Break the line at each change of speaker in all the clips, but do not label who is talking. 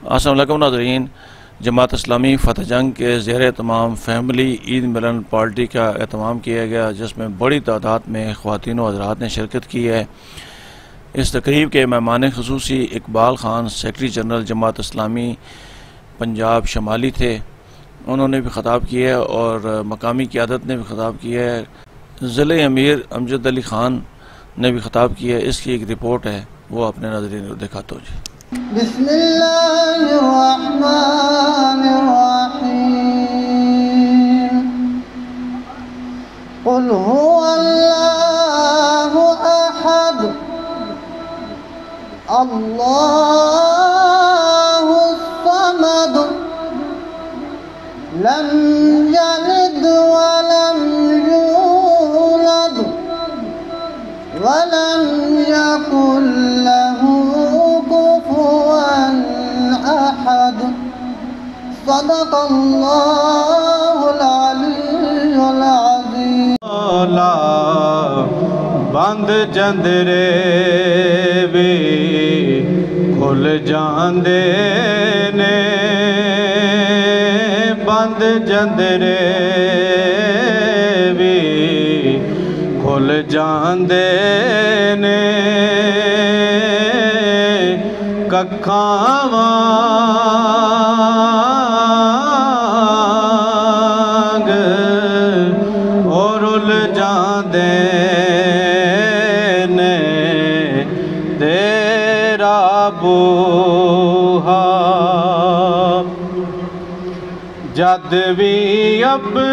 السلام علیکم ناظرین، جماعت اسلامی فتح جنگ کے زیر اہتمام فیملی عید ملن پارٹی کا اہتمام کیا گیا، جس میں بڑی تعداد میں خواتین و حضرات نے شرکت کی ہے۔ اس تقریب کے مہمان خصوصی اقبال خان سیکرٹری جنرل جماعت اسلامی پنجاب شمالی تھے۔ انہوں نے بھی خطاب کیا ہے اور مقامی قیادت نے بھی خطاب کیا ہے۔ ضلع امیر امجد علی خان نے بھی خطاب کیا ہے۔ اس کی ایک رپورٹ ہے، وہ اپنے ناظرین کو دکھاتا ہوں جی۔
بسم اللہ الرحمن الرحیم قل هو اللہ احد اللہ الصمد لم یلد ولم یولد ولم یکن له صدق اللہ العلی العظیم۔
بند جندرے بھی کھل جاندے نے، بند جندرے بھی کھل جاندے نے، ککھاں وانگ اور رل جاندے نے، تیرا بوہا جد بھی اپنے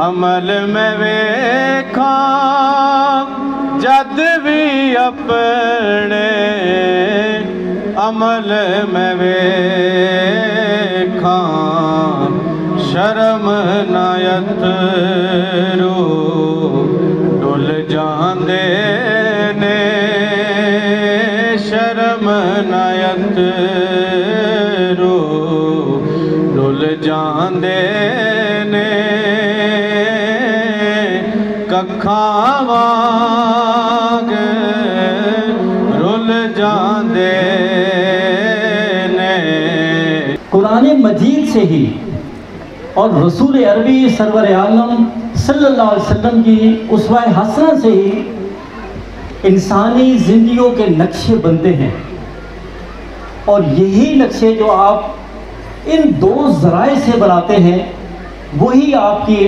عمل میں ویکھا، جد بھی اپنے عمل میں ویکھاں، شرم نہ یترو ڈل جاندے نے، شرم نہ یترو ڈل جاندے نے، ککھاں وانگ رل جاندے نے۔
قرآن مجید سے ہی اور رسول عربی سرور عالم صلی اللہ علیہ وسلم کی اسوہ حسنہ سے ہی انسانی زندگیوں کے نقشے بنتے ہیں، اور یہی نقشے جو آپ ان دو ذرائع سے بناتے ہیں وہی آپ کی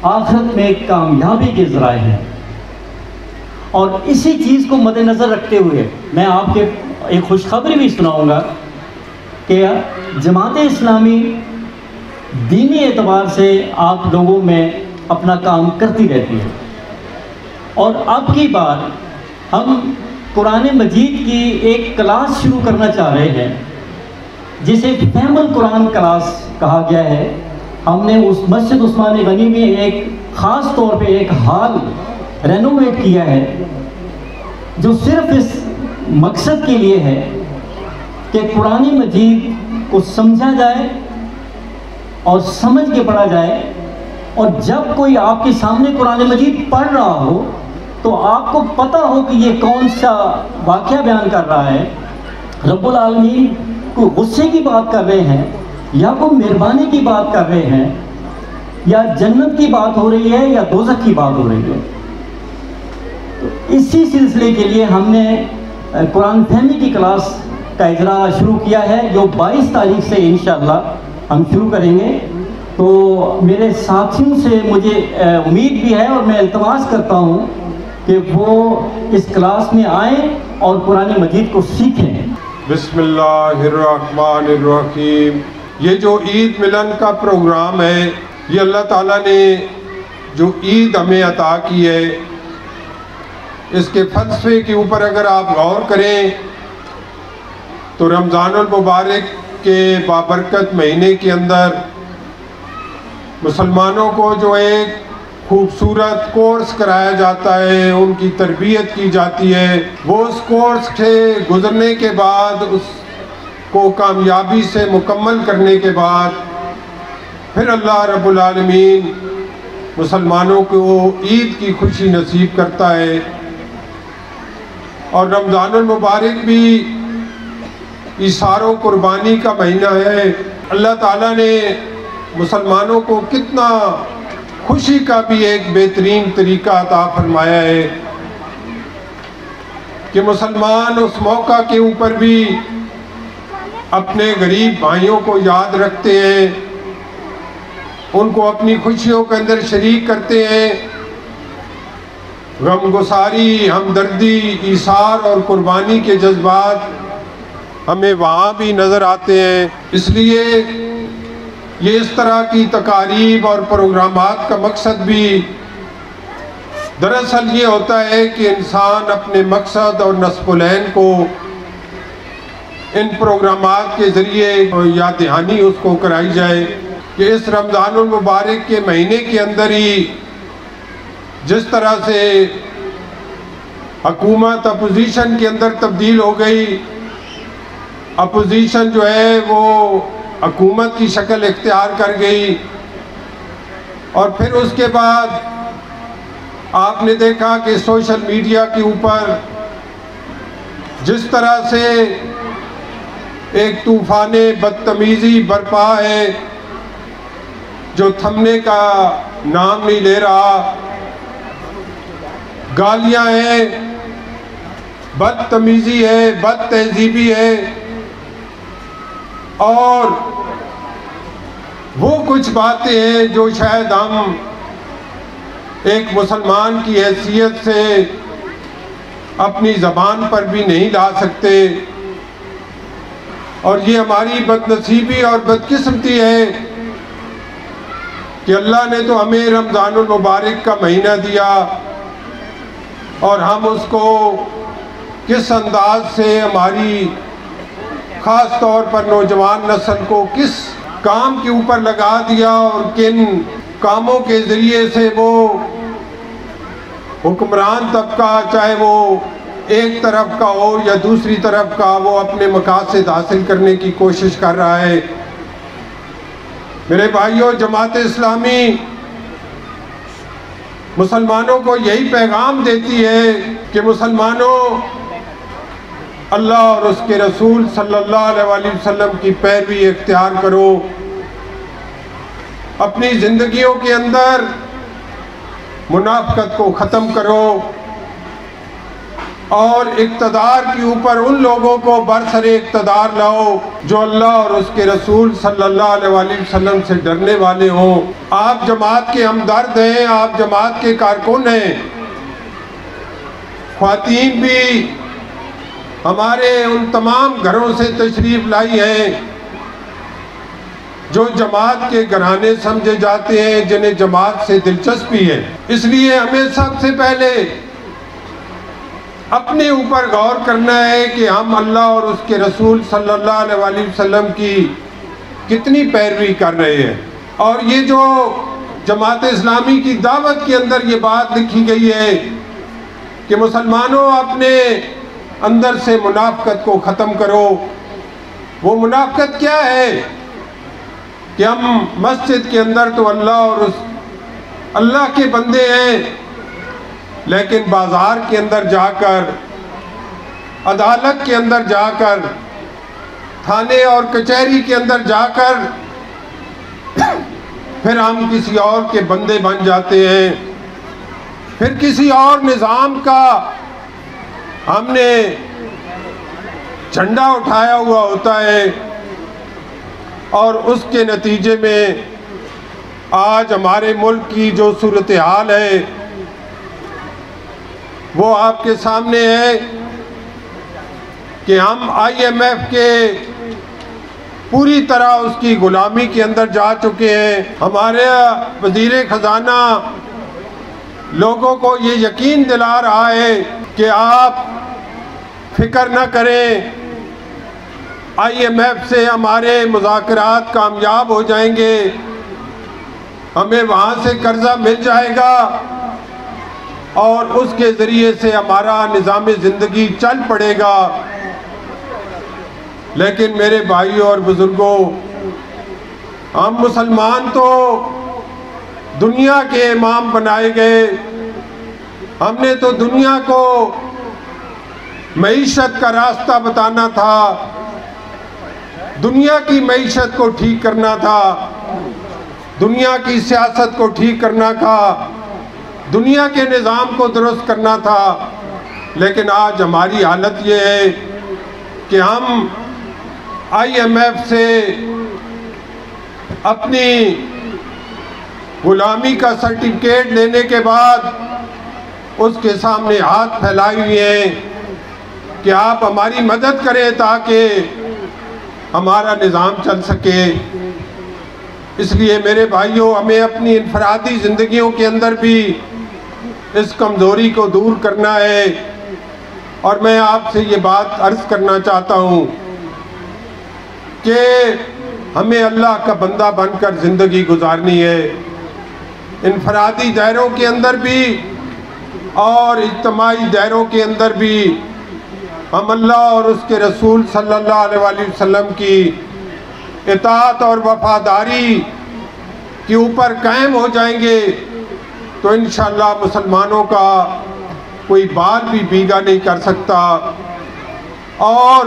آخرت میں کامیابی کے ذرائع ہیں۔ اور اسی چیز کو مد نظر رکھتے ہوئے میں آپ کے ایک خوشخبری بھی سناؤں گا کہ جماعت اسلامی دینی اعتبار سے آپ لوگوں میں اپنا کام کرتی رہتی ہے، اور اب کی بار ہم قرآن مجید کی ایک کلاس شروع کرنا چاہ رہے ہیں جسے فہم القرآن کلاس کہا گیا ہے۔ ہم نے اس مسجد عثمان غنی میں ایک خاص طور پہ ایک ہال رینوویٹ کیا ہے جو صرف اس مقصد کے لیے ہے کہ قرآن مجید کو سمجھا جائے اور سمجھ کے پڑھا جائے، اور جب کوئی آپ کے سامنے قرآن مجید پڑھ رہا ہو تو آپ کو پتہ ہو کہ یہ کون سا واقعہ بیان کر رہا ہے، رب العالمین کو غصے کی بات کر رہے ہیں یا کوئی مہربانی کی بات کر رہے ہیں، یا جنت کی بات ہو رہی ہے یا دوزخ کی بات ہو رہی ہے۔ تو اسی سلسلے کے لیے ہم نے قرآن فہمی کی کلاس کا اجرا شروع کیا ہے جو 22 تاریخ سے انشاءاللہ ہم شروع کریں گے۔ تو میرے ساتھیوں سے مجھے امید بھی ہے اور میں التماس کرتا ہوں کہ وہ اس کلاس میں آئیں اور قرآن مجید کو سیکھیں۔
بسم اللہ الرحمن الرحیم۔ یہ جو عید ملن کا پروگرام ہے، یہ اللہ تعالیٰ نے جو عید ہمیں عطا کی ہے، اس کے فلسفے کے اوپر اگر آپ غور کریں تو رمضان المبارک کے بابرکت مہینے کے اندر مسلمانوں کو جو ایک خوبصورت کورس کرایا جاتا ہے، ان کی تربیت کی جاتی ہے، وہ اس کورس کے گزرنے کے بعد اس کو کامیابی سے مکمل کرنے کے بعد پھر اللہ رب العالمین مسلمانوں کو عید کی خوشی نصیب کرتا ہے۔ اور رمضان المبارک بھی ایثار و قربانی کا مہینہ ہے۔ اللہ تعالیٰ نے مسلمانوں کو کتنا خوشی کا بھی ایک بہترین طریقہ عطا فرمایا ہے کہ مسلمان اس موقع کے اوپر بھی اپنے غریب بھائیوں کو یاد رکھتے ہیں، ان کو اپنی خوشیوں کے اندر شریک کرتے ہیں۔ غم گساری، ہمدردی، ایثار اور قربانی کے جذبات ہمیں وہاں بھی نظر آتے ہیں۔ اس لیے یہ اس طرح کی تقاریب اور پروگرامات کا مقصد بھی دراصل یہ ہوتا ہے کہ انسان اپنے مقصد اور نصب العین کو ان پروگرامات کے ذریعے یاد دہانی اس کو کرائی جائے کہ اس رمضان المبارک کے مہینے کے اندر ہی جس طرح سے حکومت اپوزیشن کے اندر تبدیل ہو گئی، اپوزیشن جو ہے وہ حکومت کی شکل اختیار کر گئی، اور پھر اس کے بعد آپ نے دیکھا کہ سوشل میڈیا کے اوپر جس طرح سے ایک طوفان بدتمیزی برپا ہے جو تھمنے کا نام نہیں لے رہا، گالیاں ہیں، بدتمیزی ہے، بد تہذیبی ہے، اور وہ کچھ باتیں ہیں جو شاید ہم ایک مسلمان کی حیثیت سے اپنی زبان پر بھی نہیں لا سکتے، اور یہ ہماری بدنصیبی اور بدقسمتی ہے کہ اللہ نے تو ہمیں رمضان المبارک کا مہینہ دیا، اور ہم اس کو کس انداز سے ہماری خاص طور پر نوجوان نسل کو کس کام کے اوپر لگا دیا، اور کن کاموں کے ذریعے سے وہ حکمران طبقہ، چاہے وہ ایک طرف کا ہو یا دوسری طرف کا، وہ اپنے مقاصد حاصل کرنے کی کوشش کر رہا ہے۔ میرے بھائیوں، جماعت اسلامی مسلمانوں کو یہی پیغام دیتی ہے کہ مسلمانوں، اللہ اور اس کے رسول صلی اللہ علیہ وسلم کی پیروی اختیار کرو، اپنی زندگیوں کے اندر منافقت کو ختم کرو، اور اقتدار کے اوپر ان لوگوں کو برسر اقتدار لاؤ جو اللہ اور اس کے رسول صلی اللہ علیہ وسلم سے ڈرنے والے ہوں۔ آپ جماعت کے ہمدرد ہیں، آپ جماعت کے کارکن ہیں، خواتین بھی ہمارے ان تمام گھروں سے تشریف لائی ہیں جو جماعت کے گھرانے سمجھے جاتے ہیں، جنہیں جماعت سے دلچسپی ہے۔ اس لیے ہمیں سب سے پہلے اپنے اوپر غور کرنا ہے کہ ہم اللہ اور اس کے رسول صلی اللہ علیہ وسلم کی کتنی پیروی کر رہے ہیں۔ اور یہ جو جماعت اسلامی کی دعوت کے اندر یہ بات لکھی گئی ہے کہ مسلمانوں اپنے اندر سے منافقت کو ختم کرو، وہ منافقت کیا ہے کہ ہم مسجد کے اندر تو اللہ اور اللہ کے بندے ہیں، لیکن بازار کے اندر جا کر، عدالت کے اندر جا کر، تھانے اور کچہری کے اندر جا کر پھر ہم کسی اور کے بندے بن جاتے ہیں، پھر کسی اور نظام کا ہم نے جھنڈا اٹھایا ہوا ہوتا ہے، اور اس کے نتیجے میں آج ہمارے ملک کی جو صورتحال ہے وہ آپ کے سامنے ہے کہ ہم آئی ایم ایف کے پوری طرح اس کی غلامی کے اندر جا چکے ہیں۔ ہمارے وزیر خزانہ لوگوں کو یہ یقین دلا رہا ہے کہ آپ فکر نہ کریں، آئی ایم ایف سے ہمارے مذاکرات کامیاب ہو جائیں گے، ہمیں وہاں سے قرضہ مل جائے گا، اور اس کے ذریعے سے ہمارا نظام زندگی چل پڑے گا۔ لیکن میرے بھائیوں اور بزرگوں، ہم مسلمان تو دنیا کے امام بنائے گئے، ہم نے تو دنیا کو معیشت کا راستہ بتانا تھا، دنیا کی معیشت کو ٹھیک کرنا تھا، دنیا کی سیاست کو ٹھیک کرنا تھا، دنیا کے نظام کو درست کرنا تھا۔ لیکن آج ہماری حالت یہ ہے کہ ہم IMF سے اپنی غلامی کا سرٹیفکیٹ لینے کے بعد اس کے سامنے ہاتھ پھیلائے ہوئے ہیں کہ آپ ہماری مدد کریں تاکہ ہمارا نظام چل سکے۔ اس لیے میرے بھائیوں، ہمیں اپنی انفرادی زندگیوں کے اندر بھی اس کمزوری کو دور کرنا ہے، اور میں آپ سے یہ بات عرض کرنا چاہتا ہوں کہ ہمیں اللہ کا بندہ بن کر زندگی گزارنی ہے، انفرادی دائروں کے اندر بھی اور اجتماعی دائروں کے اندر بھی ہم اللہ اور اس کے رسول صلی اللہ علیہ وآلہ وسلم کی اطاعت اور وفاداری کے اوپر قائم ہو جائیں گے تو انشاءاللہ مسلمانوں کا کوئی بال بھی بیگا نہیں کر سکتا۔ اور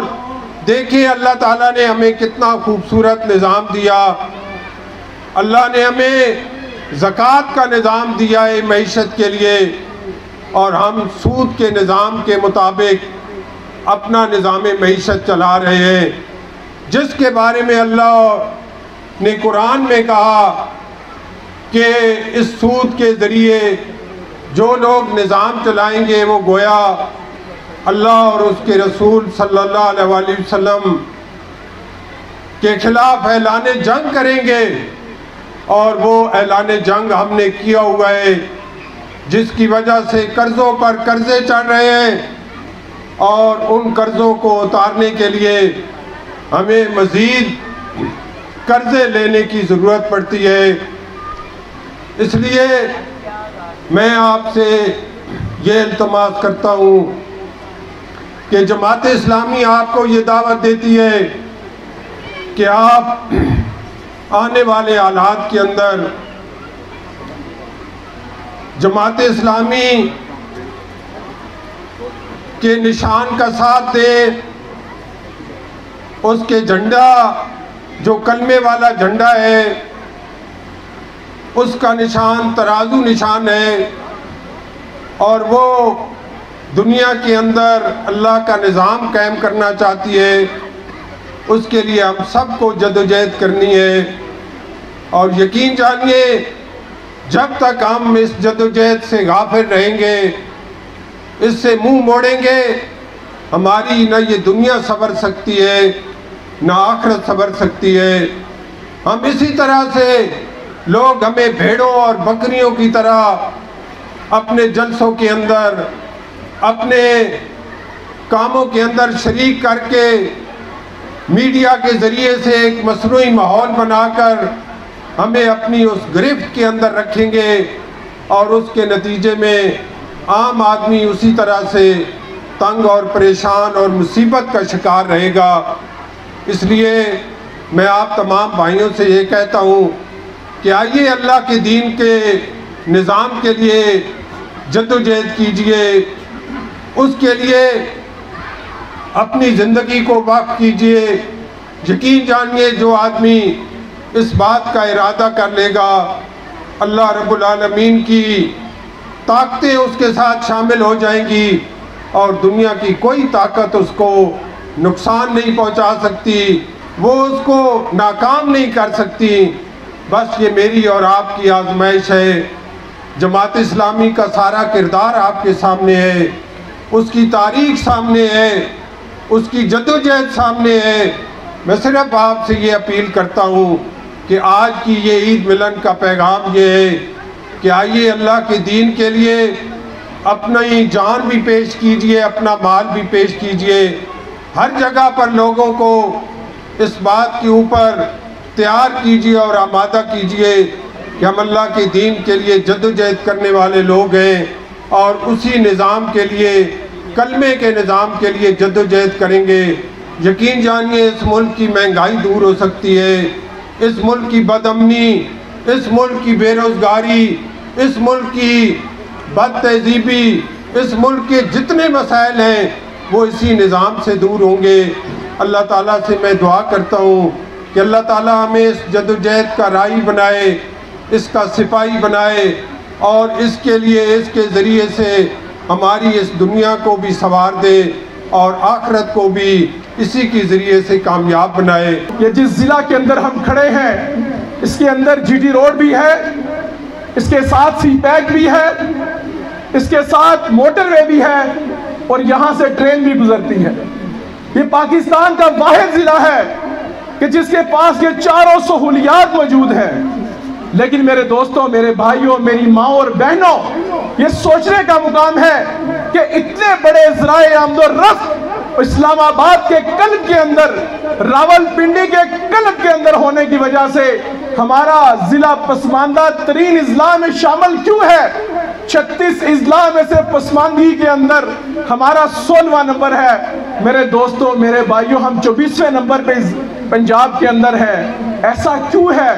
دیکھیں اللہ تعالیٰ نے ہمیں کتنا خوبصورت نظام دیا، اللہ نے ہمیں زکوٰۃ کا نظام دیا ہے معیشت کے لیے، اور ہم سود کے نظام کے مطابق اپنا نظام معیشت چلا رہے ہیں، جس کے بارے میں اللہ نے قرآن میں کہا کہ اس سود کے ذریعے جو لوگ نظام چلائیں گے وہ گویا اللہ اور اس کے رسول صلی اللہ علیہ وآلہ وسلم کے خلاف اعلان جنگ کریں گے، اور وہ اعلان جنگ ہم نے کیا ہوا ہے، جس کی وجہ سے قرضوں پر قرضے چڑھ رہے ہیں، اور ان قرضوں کو اتارنے کے لیے ہمیں مزید قرضے لینے کی ضرورت پڑتی ہے۔ اس لیے میں آپ سے یہ التماس کرتا ہوں کہ جماعت اسلامی آپ کو یہ دعوت دیتی ہے کہ آپ آنے والے حالات کے اندر جماعت اسلامی کے نشان کا ساتھ دیں، اس کے جھنڈا جو کلمے والا جھنڈا ہے اس کا نشان ترازو نشان ہے، اور وہ دنیا کے اندر اللہ کا نظام قائم کرنا چاہتی ہے۔ اس کے لیے ہم سب کو جدوجہد کرنی ہے، اور یقین جانیے جب تک ہم اس جدوجہد سے غافل رہیں گے، اس سے منہ موڑیں گے، ہماری نہ یہ دنیا سنور سکتی ہے نہ آخرت سنور سکتی ہے۔ ہم اسی طرح سے لوگ ہمیں بھیڑوں اور بکریوں کی طرح اپنے جلسوں کے اندر، اپنے کاموں کے اندر شریک کر کے میڈیا کے ذریعے سے ایک مصنوعی ماحول بنا کر ہمیں اپنی اس گرفت کے اندر رکھیں گے، اور اس کے نتیجے میں عام آدمی اسی طرح سے تنگ اور پریشان اور مصیبت کا شکار رہے گا۔ اس لیے میں آپ تمام بھائیوں سے یہ کہتا ہوں کہ آئیے اللہ کے دین کے نظام کے لیے جدوجہد کیجئے، اس کے لیے اپنی زندگی کو وقف کیجئے۔ یقین جانیے جو آدمی اس بات کا ارادہ کر لے گا، اللہ رب العالمین کی طاقتیں اس کے ساتھ شامل ہو جائیں گی، اور دنیا کی کوئی طاقت اس کو نقصان نہیں پہنچا سکتی، وہ اس کو ناکام نہیں کر سکتی۔ بس یہ میری اور آپ کی آزمائش ہے۔ جماعت اسلامی کا سارا کردار آپ کے سامنے ہے، اس کی تاریخ سامنے ہے، اس کی جدوجہد سامنے ہے۔ میں صرف آپ سے یہ اپیل کرتا ہوں کہ آج کی یہ عید ملن کا پیغام یہ ہے کہ آئیے اللہ کے دین کے لیے اپنی جان بھی پیش کیجئے، اپنا مال بھی پیش کیجئے۔ ہر جگہ پر لوگوں کو اس بات کے اوپر تیار کیجئے اور آمادہ کیجئے کہ ہم اللہ کے دین کے لیے جدوجہد کرنے والے لوگ ہیں، اور اسی نظام کے لیے، کلمے کے نظام کے لیے جدوجہد کریں گے۔ یقین جانیے اس ملک کی مہنگائی دور ہو سکتی ہے، اس ملک کی بد امنی، اس ملک کی بے روزگاری، اس ملک کی بد تہذیبی، اس ملک کے جتنے مسائل ہیں وہ اسی نظام سے دور ہوں گے۔ اللہ تعالیٰ سے میں دعا کرتا ہوں کہ اللہ تعالیٰ ہمیں اس جدوجہد کا راعی بنائے، اس کا سپاہی بنائے، اور اس کے لیے اس کے ذریعے سے ہماری اس دنیا کو بھی سنوار دے اور آخرت کو بھی اسی کے ذریعے سے کامیاب بنائے۔
یہ جس ضلع کے اندر ہم کھڑے ہیں اس کے اندر جی ٹی روڈ بھی ہے، اس کے ساتھ سی پیک بھی ہے، اس کے ساتھ موٹر وے بھی ہے، اور یہاں سے ٹرین بھی گزرتی ہے۔ یہ پاکستان کا واحد ضلع ہے کہ جس کے پاس یہ چاروں سہولیات موجود ہیں، لیکن میرے دوستوں، میرے بھائیوں، میری ماں اور بہنوں، یہ سوچنے کا مقام ہے کہ اتنے بڑے ذرائع آمد و رفت اسلام آباد کے قلب کے اندر، راول پنڈی کے قلب کے اندر ہونے کی وجہ سے ہمارا ضلع پسماندہ ترین اضلاع میں شامل کیوں ہے؟ 36 اضلاع میں سے پسماندگی کے اندر ہمارا 16واں نمبر ہے۔ میرے دوستوں، میرے بھائیوں، ہم 24ویں نمبر پہ پنجاب کے اندر ہے۔ ایسا کیوں ہے؟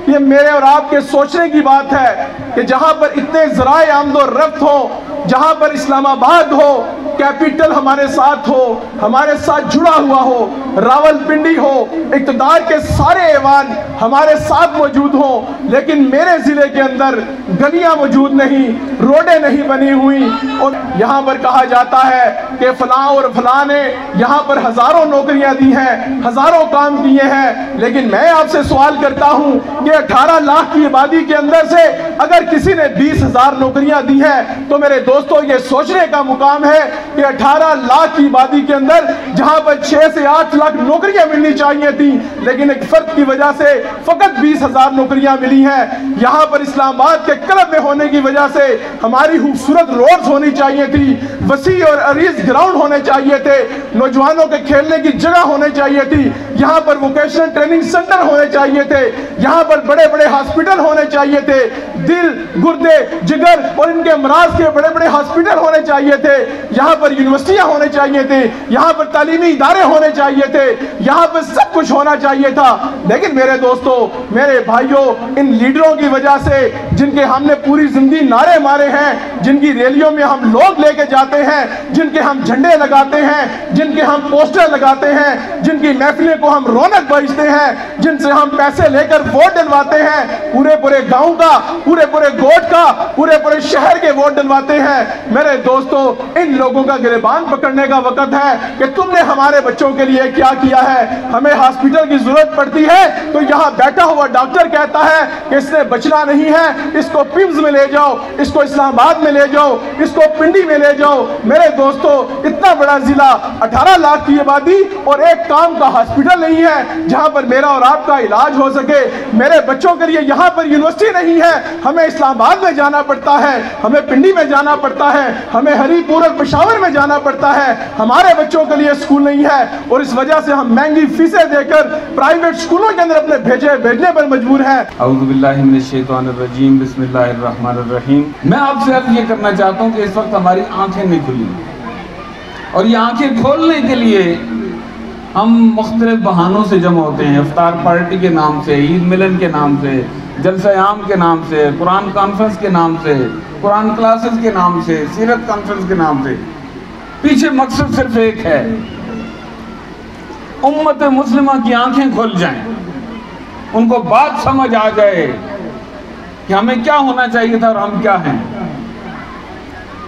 یہ میرے اور آپ کے سوچنے کی بات ہے کہ جہاں پر اتنے ذرائع آمد و رفت ہو، جہاں پر اسلام آباد ہو، کیپٹل ہمارے ساتھ ہو، ہمارے ساتھ جڑا ہوا ہو، راول پنڈی ہو، اقتدار کے سارے ایوان ہمارے ساتھ موجود ہوں، لیکن میرے ضلع کے اندر گلیاں موجود نہیں، روڈیں نہیں بنی ہوئی، اور یہاں پر کہا جاتا ہے کہ فلاں اور فلاں نے یہاں پر ہزاروں نوکریاں دی ہیں، ہزاروں کام کیے ہیں، لیکن میں آپ سے سوال کرتا ہوں کہ 18 لاکھ کی آبادی کے اندر سے اگر کسی نے 20,000 نوکریاں دی ہیں تو میرے دوستوں یہ سوچنے کا مقام ہے کہ 18 لاکھ کی آبادی کے اندر جہاں پر 6 سے 8 لاکھ نوکریاں ملنی چاہیے تھی، لیکن ایک فرد کی وجہ سے فقط 20,000 نوکریاں ملی ہیں۔ یہاں پر اسلام آباد کے قلب میں ہونے کی وجہ سے ہماری خوبصورت روڈز ہونی چاہیے تھی، وسیع اور عریض گراؤنڈ ہونے چاہیے تھے، نوجوانوں کے کھیلنے کی جگہ ہونے چاہیے تھی، یہاں پر ووکیشنل ٹریننگ سینٹر ہونے چاہیے تھے، یہاں پر بڑے بڑے ہاسپٹل ہونے چاہیے تھے، دل، گردے، جگر اور ان کے امراض کے بڑے بڑے ہاسپٹل ہونے چاہیے تھے، یہاں پر یونیورسٹیاں ہونے چاہیے تھے، یہاں پر تعلیمی ادارے ہونے چاہیے تھے، یہاں پر سب کچھ ہونا چاہیے تھا۔ لیکن میرے دوستوں، میرے بھائیوں، ان لیڈروں کی وجہ سے جن کے ہم نے پوری زندگی نعرے مارے ہیں، جن کی ریلیوں میں ہم لوگ لے کے جاتے ہیں، جن کے ہم جھنڈے لگاتے ہیں، جن کے ہم پوسٹر لگاتے ہیں، جن کی محفلیں کو ہم رونق بخشتے ہیں، جن سے ہم پیسے لے کر ووٹ ڈلواتے ہیں، پورے گاؤں کا، پورے گوٹ کا، پورے شہر کے ووٹ ڈلواتے ہیں۔ میرے دوستوں، ان لوگوں کا گریبان پکڑنے کا وقت ہے کہ تم نے ہمارے بچوں کے لیے کیا کیا ہے۔ ہمیں ہاسپٹل کی ضرورت پڑتی ہے تو یہاں بیٹھا ہوا ڈاکٹر کہتا ہے کہ اس نے بچنا نہیں ہے، اس کو پیمز میں لے جاؤ، اس کو اسلام آباد میں لے جاؤ، اس کو پنڈی میں لے جاؤ۔ میرے دوستوں، اتنا بڑا ضلع، 18 لاکھ کی آبادی اور ایک کام کا ہاسپٹل نہیں ہے جہاں پر میرا اور آپ کا علاج ہو سکے۔ میرے بچوں کے لیے یہاں پر یونیورسٹی نہیں ہے، ہمیں اسلام آباد میں جانا پڑتا ہے، ہمیں پنڈی میں جانا پڑتا ہے، ہمیں ہری پور اور پشاور میں جانا پڑتا ہے، ہمارے بچوں کے لیے اسکول نہیں ہے، اور اس وجہ سے ہم مہنگی فیسیں دے کر پرائیویٹ اسکولوں کے اندر اپنے بھیجنے پر مجبور ہیں۔
اعوذ باللہ من الشیطان الرجیم، بسم اللہ الرحمن الرحیم۔ میں آپ سے عرض یہ کرنا چاہتا ہوں کہ اس وقت ہماری آنکھیں نہیں کھلی، اور یہ آنکھیں کھولنے کے لیے ہم مختلف بہانوں سے جمع ہوتے ہیں، افطار پارٹی کے نام سے، عید ملن کے نام سے، جلسہ عام کے نام سے، قرآن کانفرنس کے نام سے، قرآن کلاسز کے نام سے، سیرت کانفرنس کے نام سے۔ پیچھے مقصد صرف ایک ہے، امت مسلمہ کی آنکھیں کھل جائیں، ان کو بات سمجھ آ جائے کہ ہمیں کیا ہونا چاہیے تھا اور ہم کیا ہیں۔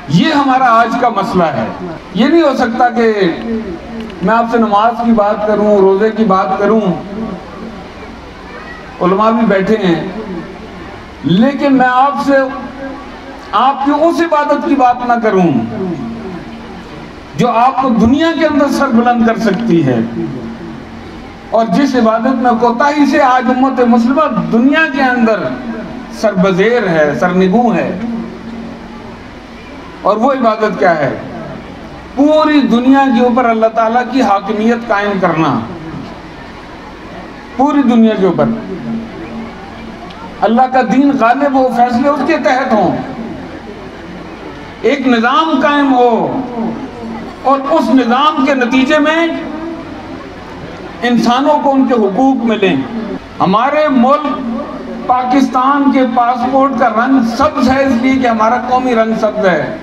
یہ ہمارا آج کا مسئلہ ہے۔ یہ نہیں ہو سکتا کہ میں آپ سے نماز کی بات کروں، روزے کی بات کروں، علماء بھی بیٹھے ہیں، لیکن میں آپ سے آپ کی اس عبادت کی بات نہ کروں جو آپ کو دنیا کے اندر سر بلند کر سکتی ہے، اور جس عبادت میں کوتاہی سے آج امت مسلمہ دنیا کے اندر سربزیر ہے، سرنگوں ہے۔ اور وہ عبادت کیا ہے؟ پوری دنیا کے اوپر اللہ تعالیٰ کی حاکمیت قائم کرنا، پوری دنیا کے اوپر اللہ کا دین غالب ہو، فیصلے اس کے تحت ہوں، ایک نظام قائم ہو، اور اس نظام کے نتیجے میں انسانوں کو ان کے حقوق ملیں۔ ہمارے ملک پاکستان کے پاسپورٹ کا رنگ سبز ہے اس لیے کہ ہمارا قومی رنگ سبز ہے،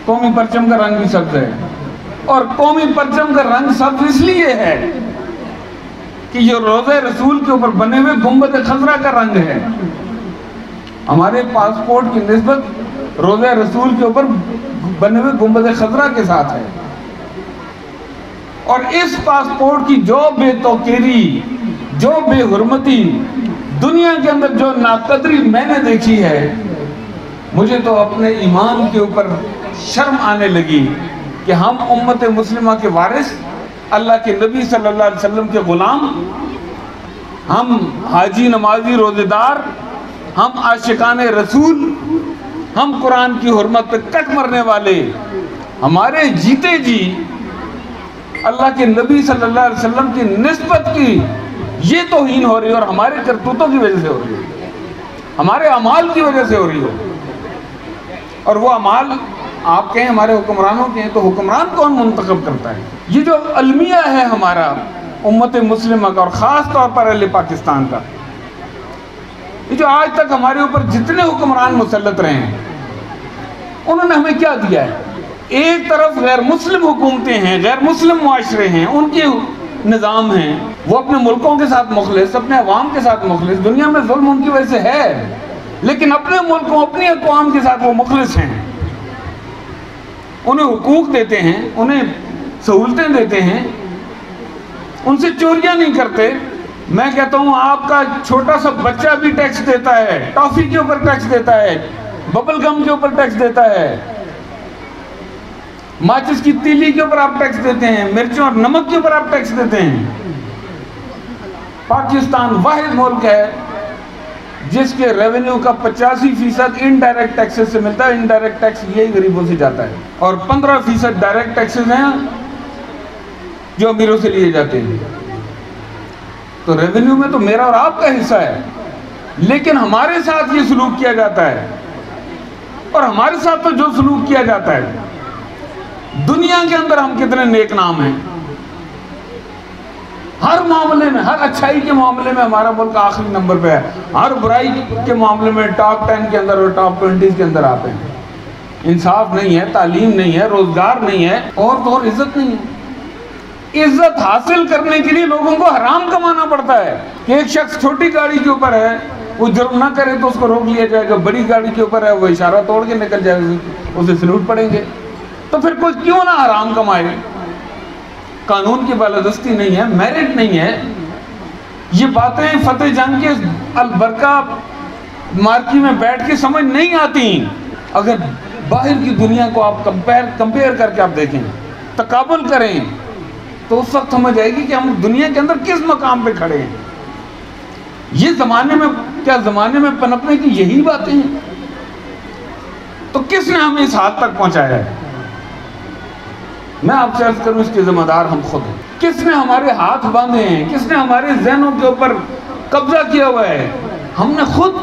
قومی پرچم کا رنگ بھی سبز ہے، اور قومی پرچم کا رنگ سبز اس لیے ہے کہ یہ روضہ رسول کے اوپر بنے ہوئے گنبد خضرا کا رنگ ہے. ہمارے پاسپورٹ کی نسبت روضہ رسول کے اوپر بنے ہوئے گنبد خضرا کے ساتھ ہے. اور اس پاسپورٹ کی جو بے توقیری، جو بے حرمتی، دنیا کے اندر جو ناقدری میں نے دیکھی ہے، مجھے تو اپنے ایمان کے اوپر شرم آنے لگی کہ ہم امت مسلمہ کے وارث، اللہ کے نبی صلی اللہ علیہ وسلم کے غلام، ہم حاجی نمازی روزے دار، ہم عاشقان رسول، ہم قرآن کی حرمت پہ کٹ مرنے والے، ہمارے جیتے جی اللہ کے نبی صلی اللہ علیہ وسلم کی نسبت کی یہ توہین ہو رہی ہے، اور ہمارے کرتوتوں کی وجہ سے ہو رہی ہے، ہمارے اعمال کی وجہ سے ہو رہی ہے. اور وہ اعمال آپ کہیں ہمارے حکمرانوں کے ہیں، تو حکمران کون منتخب کرتا ہے؟ یہ جو المیہ ہے ہمارا امت مسلمہ کا، اور خاص طور پر اہل پاکستان کا، یہ جو آج تک ہمارے اوپر جتنے حکمران مسلط رہے ہیں، انہوں نے ہمیں کیا دیا ہے؟ ایک طرف غیر مسلم حکومتیں ہیں، غیر مسلم معاشرے ہیں، ان کے نظام ہیں، وہ اپنے ملکوں کے ساتھ مخلص، اپنے عوام کے ساتھ مخلص، دنیا میں ظلم ان کی وجہ سے ہے، لیکن اپنے ملکوں، اپنی اقوام کے ساتھ وہ مخلص ہیں، انہیں حقوق دیتے ہیں، انہیں سہولتیں دیتے ہیں، ان سے چوریاں نہیں کرتے. میں کہتا ہوں آپ کا چھوٹا سا بچہ بھی ٹیکس دیتا ہے، ٹافی کے اوپر ٹیکس دیتا ہے، ببل گم کے اوپر ٹیکس دیتا ہے، ماچس کی تیلی کے اوپر آپ ٹیکس دیتے ہیں، مرچوں اور نمک کے اوپر آپ ٹیکس دیتے ہیں. پاکستان واحد ملک ہے جس کے ریونیو کا 85% انڈائریکٹ ٹیکسز سے ملتا ہے. انڈائریکٹ ٹیکس یہی غریبوں سے جاتا ہے، اور 15% ڈائریکٹ ٹیکسز ہیں جو امیروں سے لیے جاتے ہیں. تو ریونیو میں تو میرا اور آپ کا حصہ ہے، لیکن ہمارے ساتھ یہ سلوک کیا جاتا ہے. اور ہمارے ساتھ تو جو سلوک کیا جاتا ہے، دنیا کے اندر ہم کتنے نیک نام ہیں، ہر معاملے میں، ہر اچھائی کے معاملے میں ہمارا ملک آخری نمبر پہ ہے، ہر برائی کے معاملے میں ٹاپ 10 کے اندر اور ٹاپ 20 کے اندر آتے ہیں. انصاف نہیں ہے، تعلیم نہیں ہے، روزگار نہیں ہے، اور عزت نہیں ہے. عزت حاصل کرنے کے لیے لوگوں کو حرام کمانا پڑتا ہے. کہ ایک شخص چھوٹی گاڑی کے اوپر ہے، وہ جرم نہ کرے تو اس کو روک لیا جائے گا، بڑی گاڑی کے اوپر ہے وہ اشارہ توڑ کے نکل جائے گا، اسے سلوٹ پڑیں گے. تو پھر کوئی کیوں نہ حرام کمائے؟ قانون کی بالادستی نہیں ہے، میرٹ نہیں ہے. یہ باتیں فتح جنگ کے البرکہ مارکی میں بیٹھ کے سمجھ نہیں آتی. اگر باہر کی دنیا کو آپ کمپیئر کر کے آپ دیکھیں، تقابل کریں، تو اس وقت سمجھ آئے گی کہ ہم دنیا کے اندر کس مقام پہ کھڑے ہیں. یہ زمانے میں پنپنے کی یہی باتیں ہیں. تو کس نے ہمیں اس حد تک پہنچایا ہے؟ میں آپ سے عرض کروں، اس کے ذمہ دار ہم خود ہیں. کس نے ہمارے ہاتھ باندھے ہیں؟ کس نے ہمارے ذہنوں کے اوپر قبضہ کیا ہوا ہے؟ ہم نے خود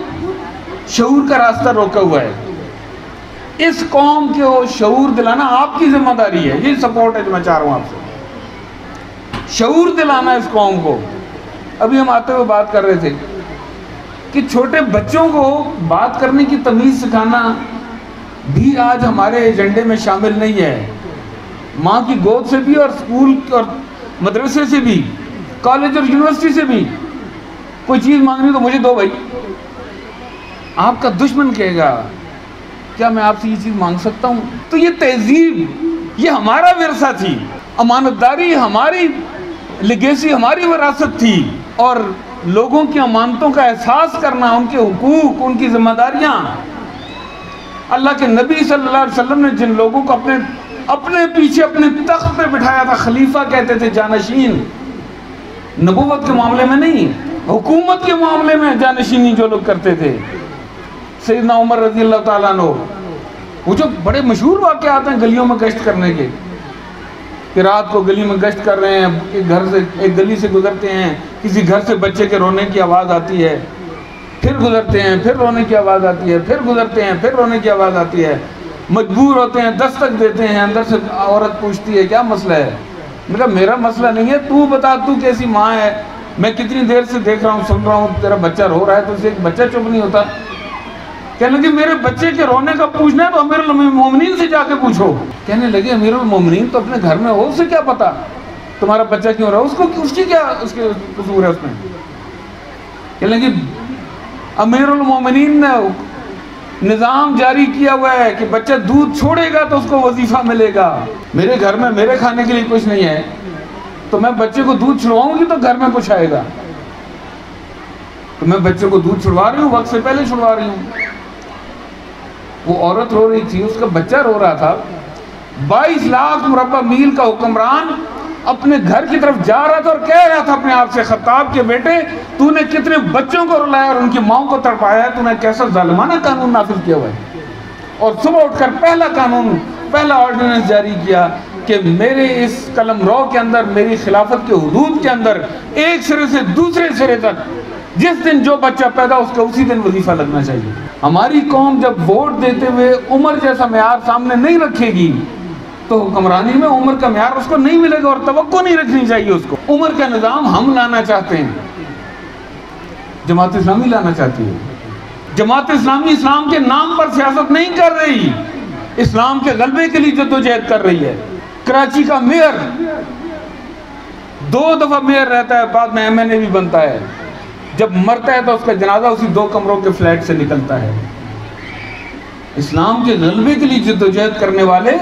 شعور کا راستہ روکا ہوا ہے. اس قوم کے شعور دلانا آپ کی ذمہ داری ہے. یہ سپورٹ ہے جو میں چاہ رہا ہوں آپ سے، شعور دلانا اس قوم کو. ابھی ہم آتے ہوئے بات کر رہے تھے کہ چھوٹے بچوں کو بات کرنے کی تمیز سکھانا بھی آج ہمارے ایجنڈے میں شامل نہیں ہے. ماں کی گود سے بھی، اور اسکول اور مدرسے سے بھی، کالج اور یونیورسٹی سے بھی کوئی چیز مانگنی تو مجھے دو بھائی. آپ کا دشمن کہے گا کیا میں آپ سے یہ چیز مانگ سکتا ہوں؟ تو یہ تہذیب، یہ ہمارا ورثہ تھی، امانتداری ہماری لیگیسی، ہماری وراثت تھی. اور لوگوں کی امانتوں کا احساس کرنا، ان کے حقوق، ان کی ذمہ داریاں. اللہ کے نبی صلی اللہ علیہ وسلم نے جن لوگوں کو اپنے پیچھے اپنے تخت پہ بٹھایا تھا، خلیفہ کہتے تھے، جانشین، نبوت کے معاملے میں نہیں، حکومت کے معاملے میں جانشینی جو لوگ کرتے تھے. سیدنا عمر رضی اللہ تعالیٰ عنہ، وہ جو بڑے مشہور واقعات ہیں گلیوں میں گشت کرنے کے، کہ رات کو گلی میں گشت کر رہے ہیں، ایک گلی سے گزرتے ہیں، کسی گھر سے بچے کے رونے کی آواز آتی ہے، پھر گزرتے ہیں، پھر رونے کی آواز آتی ہے، پھر گزرتے ہیں، پھر رونے کی آواز آتی ہے. مجبور ہوتے ہیں، دستک دیتے ہیں، اندر سے عورت پوچھتی ہے کیا مسئلہ ہے؟ میں کہا میرا مسئلہ نہیں ہے، تو بتا تو کیسی ماں ہے، میں کتنی دیر سے دیکھ رہا ہوں، سن رہا ہوں، تیرا بچہ رو رہا ہے، تو اسے ایک بچہ چپ نہیں ہوتا. کہنے لگے میرے بچے کے رونے کا پوچھنا ہے تو امیر المومنین سے جا کے پوچھو. کہنے لگے امیر المومنین تو اپنے گھر میں ہو, اسے کیا پتا تمہارا بچہ کیوں رہا, اس کی کیا اس کے قصور ہے اس میں. کہنے لگے امیر المومنین نے نظام جاری کیا ہوا ہے کہ بچہ دودھ چھوڑے گا تو اس کو وظیفہ ملے گا. میرے گھر میں میرے کھانے کے لیے کچھ نہیں ہے تو میں بچے کو دودھ چھڑواؤں گی تو گھر میں کچھ آئے گا. تو میں بچے کو دودھ چھڑوا رہی ہوں, وقت سے پہلے چھڑوا رہی ہوں. وہ عورت رو رہی تھی, اس کا بچہ رو رہا تھا. 22 لاکھ مربع میل کا حکمران اپنے گھر کی طرف جا رہا تھا اور کہہ رہا تھا اپنے آپ سے, خطاب کے بیٹے تو نے کتنے بچوں کو رلایا اور ان کی ماؤں کو تڑپایا ہے, تو نے کیسا ظالمانہ قانون نافذ کیا ہوا ہے. اور صبح اٹھ کر پہلا آرڈیننس جاری کیا کہ میرے اس قلم رو کے اندر, میری خلافت کے حدود کے اندر ایک سرے سے دوسرے سرے تک جس دن جو بچہ پیدا اس کا اسی دن وظیفہ لگنا چاہیے. ہماری قوم جب ووٹ دیتے ہوئے عمر جیسا معیار سامنے نہیں رکھے گی تو حکمرانی میں عمر کا معیار اس کو نہیں ملے گا اور توقع نہیں رکھنی چاہیے اس کو. عمر کا نظام ہم لانا چاہتے ہیں, جماعت اسلامی لانا چاہتی ہے. جماعت اسلامی اسلام کے نام پر سیاست نہیں کر رہی, اسلام کے غلبے کے لیے جدوجہد کر رہی ہے. کراچی کا میئر 2 دفعہ میئر رہتا ہے, بعد میں MNA بھی بنتا ہے. جب مرتا ہے تو اس کا جنازہ اسی 2 کمروں کے فلیٹ سے نکلتا ہے. اسلام کے غلبے کے لیے جدوجہد کرنے والے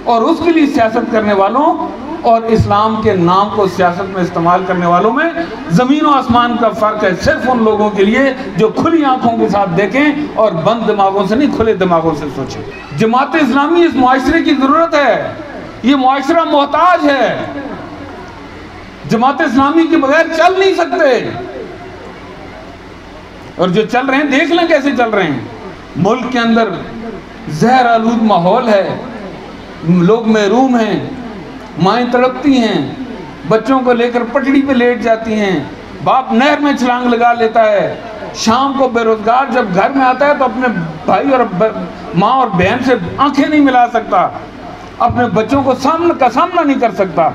اور اس کے لیے سیاست کرنے والوں اور اسلام کے نام کو سیاست میں استعمال کرنے والوں میں زمین و آسمان کا فرق ہے. صرف ان لوگوں کے لیے جو کھلی آنکھوں کے ساتھ دیکھیں اور بند دماغوں سے نہیں, کھلے دماغوں سے سوچیں. جماعت اسلامی اس معاشرے کی ضرورت ہے, یہ معاشرہ محتاج ہے. جماعت اسلامی کے بغیر چل نہیں سکتے, اور جو چل رہے ہیں دیکھ لیں کیسے چل رہے ہیں. ملک کے اندر زہر آلود ماحول ہے, لوگ محروم ہیں, مائیں تڑپتی ہیں, بچوں کو لے کر پٹڑی پہ لیٹ جاتی ہیں, باپ نہر میں چھلانگ لگا لیتا ہے. شام کو بے روزگار جب گھر میں آتا ہے تو اپنے بھائی اور ماں اور بہن سے آنکھیں نہیں ملا سکتا, اپنے بچوں کو سامنا نہیں کر سکتا.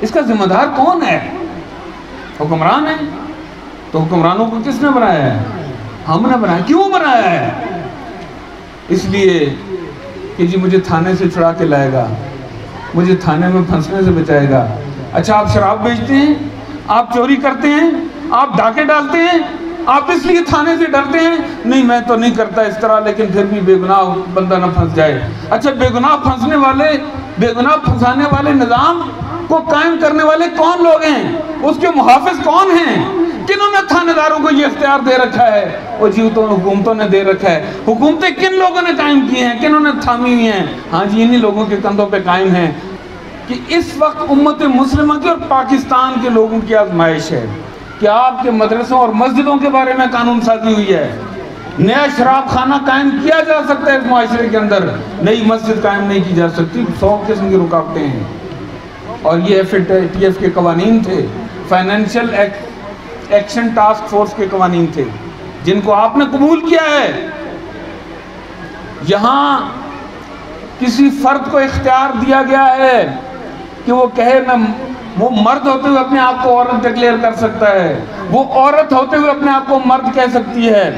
اس کا ذمہ دار کون ہے؟ حکمران ہے. تو حکمرانوں کو کس نے بنایا ہے؟ ہم نے بنایا. کیوں بنایا ہے؟ اس لیے کہ جی مجھے تھانے سے چھڑا کے لائے گا, مجھے تھانے میں پھنسنے سے بچائے گا. اچھا آپ شراب بیچتے ہیں, آپ چوری کرتے ہیں, آپ ڈاکے ڈالتے ہیں, آپ اس لیے تھانے سے ڈرتے ہیں؟ نہیں میں تو نہیں کرتا اس طرح, لیکن پھر بھی بے گناہ بندہ نہ پھنس جائے. اچھا بے گناہ پھنسانے والے نظام کو قائم کرنے والے کون لوگ ہیں, اس کے محافظ کون ہیں, کنہوں نے تھانے داروں کو یہ اختیار دے رکھا ہے؟ وہ حکومتوں نے دے رکھا ہے. حکومتیں کن لوگوں نے قائم کی ہیں, کنہوں نے تھامی ہوئی ہیں؟ ہاں جی انہی لوگوں کے کندھوں پہ قائم ہیں. کہ اس وقت امت مسلمہ کی اور پاکستان کے لوگوں کی آزمائش ہے کہ آپ کے مدرسوں اور مسجدوں کے بارے میں قانون سازی ہوئی ہے. نیا شراب خانہ قائم کیا جا سکتا ہے اس معاشرے کے اندر, نئی مسجد قائم نہیں کی جا سکتی. 100 قسم کی رکاوٹیں ہیں. اور یہ FATF کے قوانین تھے, فائنینشیل ایکشن ٹاسک فورس کے قوانین تھے, جن کو آپ نے قبول کیا ہے. یہاں کسی فرد کو اختیار دیا گیا ہے کہ وہ کہے وہ مرد ہوتے ہوئے اپنے آپ کو عورت ڈکلیئر کر سکتا ہے, وہ عورت ہوتے ہوئے اپنے آپ کو مرد کہہ سکتی ہے.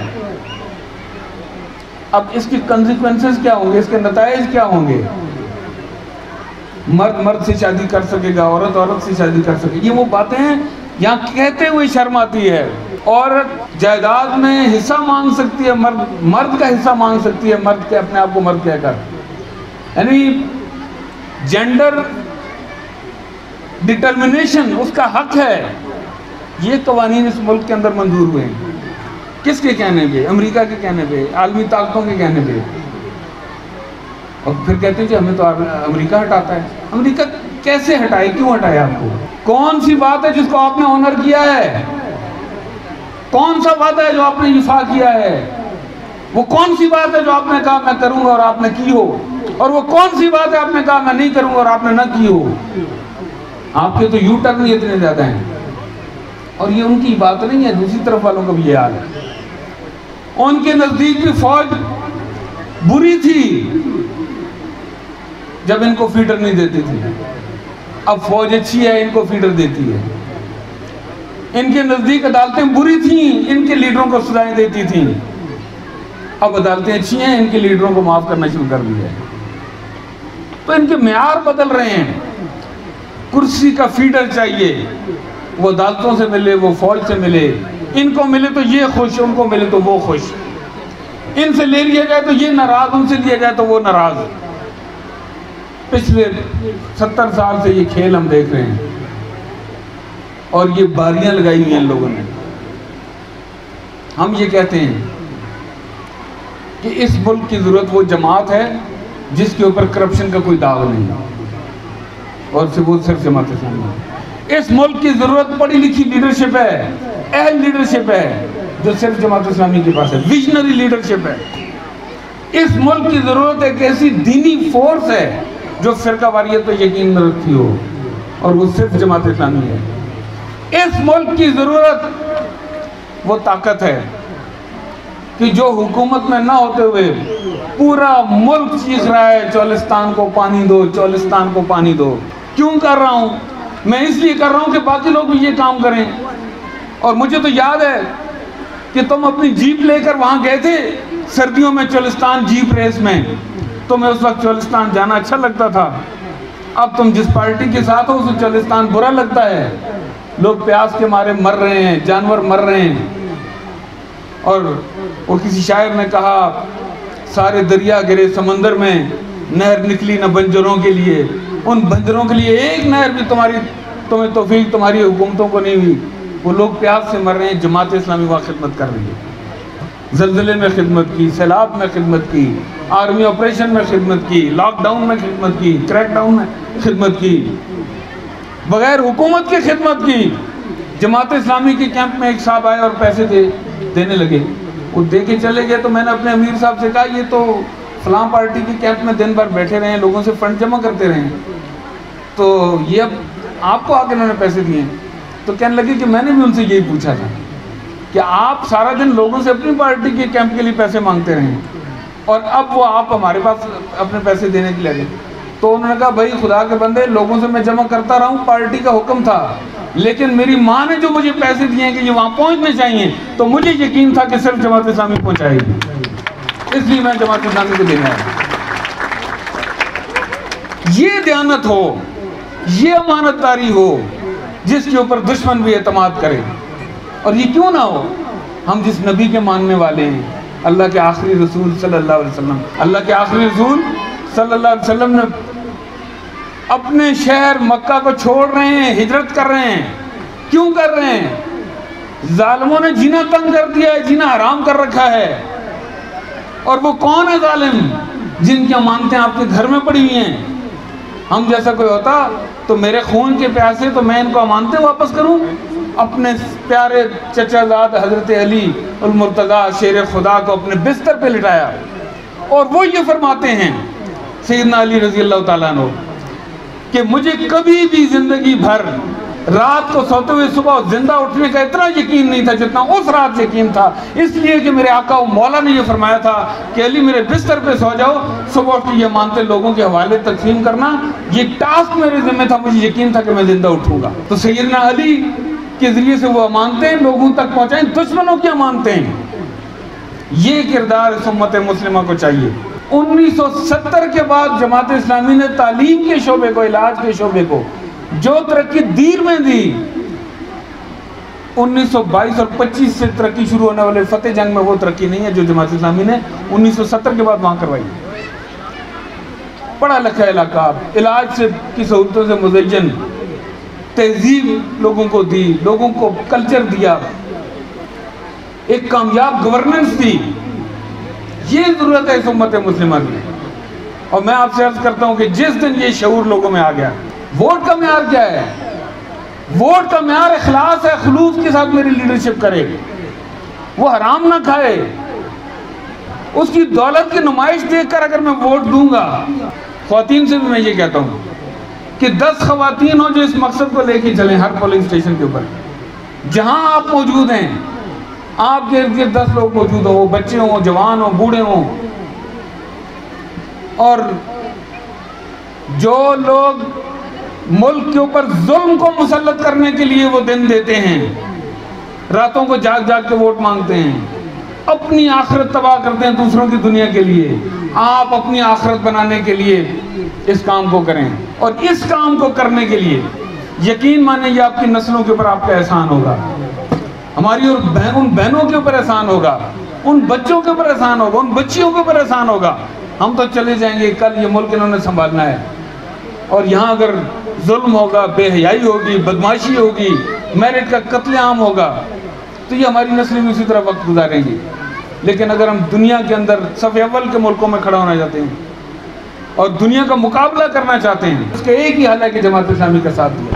اب اس کی کنسیکوینسز کیا ہوں گے, اس کے نتائج کیا ہوں گے؟ مرد مرد سے شادی کر سکے گا, عورت عورت سے شادی کر سکے گی. یہ وہ باتیں ہیں یہاں کہتے ہوئے شرم آتی ہے. عورت جائیداد میں حصہ مانگ سکتی ہے, مرد کا حصہ مانگ سکتی ہے, مرد کے اپنے آپ کو مرد کہہ کر. یعنی جینڈر ڈٹرمنیشن اس کا حق ہے. یہ قوانین اس ملک کے اندر منظور ہوئے ہیں. کس کے کہنے پہ؟ امریکہ کے کہنے پہ, عالمی طاقتوں کے کہنے پہ. اور پھر کہتے ہیں کہ ہمیں تو امریکہ ہٹاتا ہے. امریکہ کیسے ہٹائے, کیوں ہٹائے آپ کو؟ کون سی بات ہے جس کو آپ نے آنر کیا ہے؟ کون سا وعدہ ہے جو آپ نے وفا کیا ہے؟ وہ کون سی بات ہے جو آپ نے کہا میں کروں گا اور آپ نے کی ہو؟ اور وہ کون سی بات ہے آپ نے کہا میں نہیں کروں گا اور آپ نے نہ کی ہو؟ آپ کے تو یو ٹرن ہی اتنے زیادہ ہیں. اور یہ ان کی بات نہیں ہے, دوسری طرف والوں کا بھی یہ حال ہے. ان کے نزدیک بھی فوج بری تھی جب ان کو فیڈر نہیں دیتی تھی. اب فوج اچھی ہے, ان کو فیڈر دیتی ہے. ان کے نزدیک عدالتیں بری تھیں, ان کے لیڈروں کو سزائیں دیتی تھیں. اب عدالتیں اچھی ہیں، ان کے لیڈروں کو معاف کرنا شروع کر دیا ہے. تو ان کے معیار بدل رہے ہیں. کرسی کا فیڈر چاہیے، وہ عدالتوں سے ملے، وہ فوج سے ملے. ان کو ملے تو یہ خوش، ان کو ملے تو وہ خوش. ان سے لے لیا جائے تو یہ ناراض، ان سے لیا جائے تو وہ ناراض. پچھلے 70 سال سے یہ کھیل ہم دیکھ رہے ہیں، اور یہ باریاں لگائی ہوئی ہیں ان لوگوں نے. ہم یہ کہتے ہیں کہ اس ملک کی ضرورت وہ جماعت ہے جس کے اوپر کرپشن کا کوئی داغ نہیں ہے، اور وہ صرف جماعت اسلامی ہے. اس ملک کی ضرورت پڑھی لکھی لیڈرشپ ہے، اہل لیڈرشپ ہے، جو صرف جماعت اسلامی کے پاس ہے. ویژنری لیڈرشپ ہے. اس ملک کی ضرورت ایک ایسی دینی فورس ہے جو فرقہ واریت پہ یقین نہ رکھتی ہو، اور وہ صرف جماعت اسلامی ہے. اس ملک کی ضرورت وہ طاقت ہے کہ جو حکومت میں نہ ہوتے ہوئے پورا ملک چیخ رہا ہے چولستان کو پانی دو، چولستان کو پانی دو. کیوں کر رہا ہوں؟ میں اس لیے کر رہا ہوں کہ باقی لوگ بھی یہ کام کریں. اور مجھے تو یاد ہے کہ تم اپنی جیپ لے کر وہاں گئے تھے سردیوں میں چولستان جیپ ریس میں. تمہیں اس وقت چولستان جانا اچھا لگتا تھا. اب تم جس پارٹی کے ساتھ ہو اسے چولستان برا لگتا ہے. لوگ پیاس کے مارے مر رہے ہیں، جانور مر رہے ہیں. اور وہ کسی شاعر نے کہا سارے دریا گرے سمندر میں، نہر نکلی نہ بنجروں کے لیے. ان بنجروں کے لیے ایک نہر بھی تمہیں توفیق تمہاری حکومتوں کو نہیں ہوئی. وہ لوگ پیاس سے مر رہے ہیں. جماعت اسلامی وہاں خدمت کر رہی ہے. زلزلے میں خدمت کی، سیلاب میں خدمت کی، آرمی آپریشن میں خدمت کی، لاک ڈاؤن میں خدمت کی، کریک ڈاؤن میں خدمت کی، بغیر حکومت کی خدمت کی. جماعت اسلامی کے کیمپ میں ایک صاحب آئے اور پیسے دینے لگے. وہ دے کے چلے گئے تو میں نے اپنے امیر صاحب سے کہا یہ تو فلاں پارٹی کے کیمپ میں دن بھر بیٹھے رہے ہیں، لوگوں سے فنڈ جمع کرتے رہے ہیں، تو یہ اب آپ کو آ کے انہوں نے پیسے دیے. تو کہنے لگے کہ میں نے بھی ان سے یہی پوچھا تھا کہ آپ سارا دن لوگوں سے اپنی پارٹی کے کیمپ کے لیے پیسے مانگتے رہے ہیں، اور اب وہ آپ ہمارے پاس اپنے پیسے دینے کے لیے لگے. تو انہوں نے کہا بھائی خدا کے بندے، لوگوں سے میں جمع کرتا رہا ہوں، پارٹی کا حکم تھا، لیکن میری ماں نے جو مجھے پیسے دیے ہیں کہ یہ وہاں پہنچنے چاہیے، تو مجھے یقین تھا کہ صرف جماعت اسلامی پہنچائے گی، اس لیے میں جماعت اسلامی کو دینا ہے. یہ دیانت ہو، یہ امانت داری ہو جس کے اوپر دشمن بھی اعتماد کرے. اور یہ کیوں نہ ہو؟ ہم جس نبی کے ماننے والے ہیں، اللہ کے آخری رسول صلی اللہ علیہ وسلم، اللہ کے آخری رسول صلی اللہ علیہ وسلم نے اپنے شہر مکہ کو چھوڑ رہے ہیں، ہجرت کر رہے ہیں. کیوں کر رہے ہیں؟ ظالموں نے جینا تنگ کر دیا ہے، جینا حرام کر رکھا ہے. اور وہ کون ہے ظالم؟ جن کی امانتیں آپ کے گھر میں پڑی ہوئی ہیں. ہم جیسا کوئی ہوتا تو میرے خون کے پیاسے تو میں ان کو امانتیں واپس کروں. اپنے پیارے چچا زاد حضرت علی المرتضیٰ شیر خدا کو اپنے بستر پہ لٹایا، اور وہ یہ فرماتے ہیں سیدنا علی رضی اللہ تعالیٰ عنہ کہ مجھے کبھی بھی زندگی بھر رات کو سوتے ہوئے صبح زندہ اٹھنے کا اتنا یقین نہیں تھا جتنا اس رات یقین تھا. اس لیے کہ میرے آقا و مولا نے یہ فرمایا تھا کہ علی میرے بستر پہ سو جاؤ، صبح اٹھ کے یہ مانتے لوگوں کے حوالے تقسیم کرنا، یہ ٹاسک میرے ذمہ تھا، مجھے یقین تھا کہ میں زندہ اٹھوں گا. تو سیدنا علی کے ذریعے سے وہ امانتیں لوگوں تک پہنچائیں، دشمنوں کی امانتیں. یہ کردار اس امت مسلمہ کو چاہیے. 1970 کے بعد جماعت اسلامی نے تعلیم کے شعبے کو، علاج کے شعبے کو جو ترقی دیر میں دی، 1922 اور 25 سے ترقی شروع ہونے والے فتح جنگ میں وہ ترقی نہیں ہے جو جماعت اسلامی نے 1970 کے بعد وہاں کروائی. پڑھا لکھا علاقہ، علاج سے کی سہولتوں سے مزین، تہذیب لوگوں کو دی، لوگوں کو کلچر دیا، ایک کامیاب گورننس دی. یہ ضرورت ہے اس امت مسلمہ کی. اور میں آپ سے عرض کرتا ہوں کہ جس دن یہ شعور لوگوں میں آ گیا، ووٹ کا معیار کیا ہے؟ ووٹ کا معیار اخلاص ہے، خلوص کے ساتھ میری لیڈرشپ کرے، وہ حرام نہ کھائے، اس کی دولت کی نمائش دیکھ کر اگر میں ووٹ دوں گا. خواتین سے بھی میں یہ کہتا ہوں کہ 10 خواتین ہوں جو اس مقصد کو لے کے چلیں ہر پولنگ اسٹیشن کے اوپر. جہاں آپ موجود ہیں، آپ کے ارد گرد 10 لوگ موجود ہوں، بچے ہوں، جوان ہوں، بوڑھے ہوں. اور جو لوگ ملک کے اوپر ظلم کو مسلط کرنے کے لیے وہ دن دیتے ہیں، راتوں کو جاگ جاگ کے ووٹ مانگتے ہیں، اپنی آخرت تباہ کرتے ہیں دوسروں کی دنیا کے لیے، آپ اپنی آخرت بنانے کے لیے اس کام کو کریں، اور اس کام کو کرنے کے لیے یقین مانیں یہ آپ کی نسلوں کے اوپر آپ کا احسان ہوگا، ہماری اور ان بہنوں کے اوپر احسان ہوگا، ان بچوں کے اوپر احسان ہوگا، ان بچیوں کے اوپر احسان ہوگا۔ ہم تو چلے جائیں گے، کل یہ ملک انہوں نے سنبھالنا ہے، اور یہاں اگر ظلم ہوگا، بے حیائی ہوگی، بدماشی ہوگی، میرٹ کا قتل عام ہوگا، تو یہ ہماری نسلیں بھی اسی طرح وقت گزاریں گی۔ لیکن اگر ہم دنیا کے اندر صف اول کے ملکوں میں کھڑا ہونا چاہتے ہیں اور دنیا کا مقابلہ کرنا چاہتے ہیں، اس کا ایک ہی حل ہے کہ جماعت اسلامی کا ساتھ دیا۔